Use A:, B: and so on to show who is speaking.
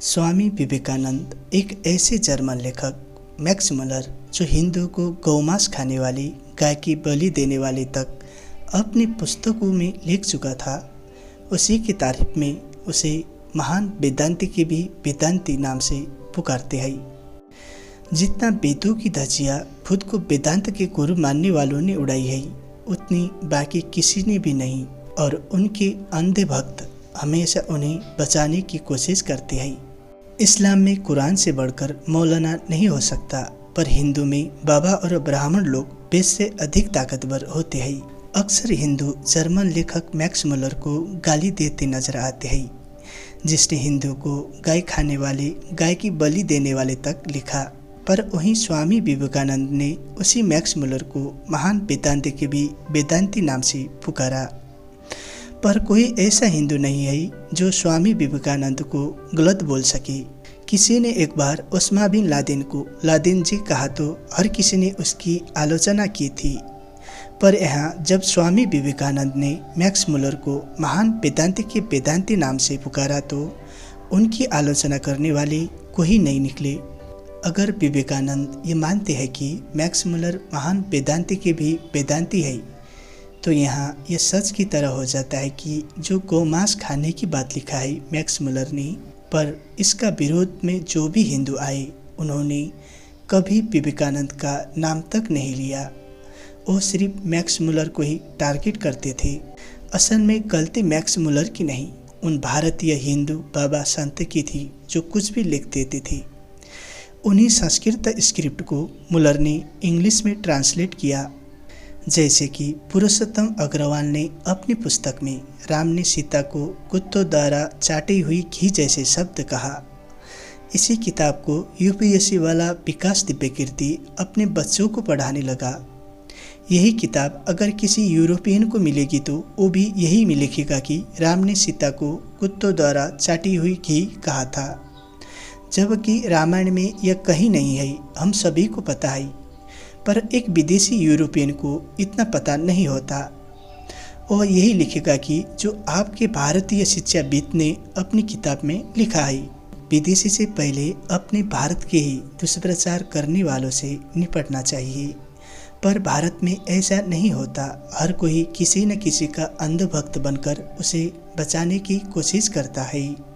A: स्वामी विवेकानंद एक ऐसे जर्मन लेखक मैक्स मुलर जो हिंदुओं को गौमांस खाने वाली गाय की बलि देने वाले तक अपनी पुस्तकों में लिख चुका था। उसी की तारीफ में उसे महान वेदांती के भी वेदांती नाम से पुकारते हैं। जितना वेदों की धज्जियाँ खुद को वेदांत के गुरु मानने वालों ने उड़ाई है, उतनी बाकी किसी ने भी नहीं। और उनके अंधे भक्त हमेशा उन्हें बचाने की कोशिश करते हैं। इस्लाम में कुरान से बढ़कर मौलाना नहीं हो सकता, पर हिंदू में बाबा और ब्राह्मण लोग वेद से अधिक ताकतवर होते हैं। अक्सर हिंदू जर्मन लेखक मैक्स मुलर को गाली देते नजर आते हैं, जिसने हिंदू को गाय खाने वाले, गाय की बलि देने वाले तक लिखा। पर वहीं स्वामी विवेकानंद ने उसी मैक्स मुलर को महान वेदांती के भी वेदांती नाम से पुकारा। पर कोई ऐसा हिंदू नहीं है जो स्वामी विवेकानंद को गलत बोल सके। किसी ने एक बार ओसामा बिन लादेन को लादेन जी कहा तो हर किसी ने उसकी आलोचना की थी। पर यहाँ जब स्वामी विवेकानंद ने मैक्स मुलर को महान वेदांती के वेदांती नाम से पुकारा तो उनकी आलोचना करने वाले कोई नहीं निकले। अगर विवेकानंद ये मानते हैं कि मैक्स मुलर महान वेदांती के भी वेदांती है, तो यहाँ यह सच की तरह हो जाता है कि जो गौमांस खाने की बात लिखा है मैक्स मुलर ने, पर इसका विरोध में जो भी हिंदू आए उन्होंने कभी विवेकानंद का नाम तक नहीं लिया। वो सिर्फ मैक्स मुलर को ही टारगेट करते थे। असल में गलती मैक्स मुलर की नहीं, उन भारतीय हिंदू बाबा संत की थी जो कुछ भी लिख देते थे। उन्हीं संस्कृत स्क्रिप्ट को मुलर ने इंग्लिश में ट्रांसलेट किया। जैसे कि पुरुषोत्तम अग्रवाल ने अपनी पुस्तक में राम ने सीता को कुत्तों द्वारा चाटी हुई घी जैसे शब्द कहा। इसी किताब को यूपीएससी वाला विकास दिव्यकीर्ति अपने बच्चों को पढ़ाने लगा। यही किताब अगर किसी यूरोपियन को मिलेगी तो वो भी यही में लिखेगा कि राम ने सीता को कुत्तों द्वारा चाटी हुई घी कहा था, जबकि रामायण में यह कहीं नहीं है। हम सभी को पता है, पर एक विदेशी यूरोपियन को इतना पता नहीं होता। और यही लिखेगा कि जो आपके भारतीय शिक्षाविद ने अपनी किताब में लिखा है। विदेशी से पहले अपने भारत के ही दुष्प्रचार करने वालों से निपटना चाहिए, पर भारत में ऐसा नहीं होता। हर कोई किसी न किसी का अंधभक्त बनकर उसे बचाने की कोशिश करता है।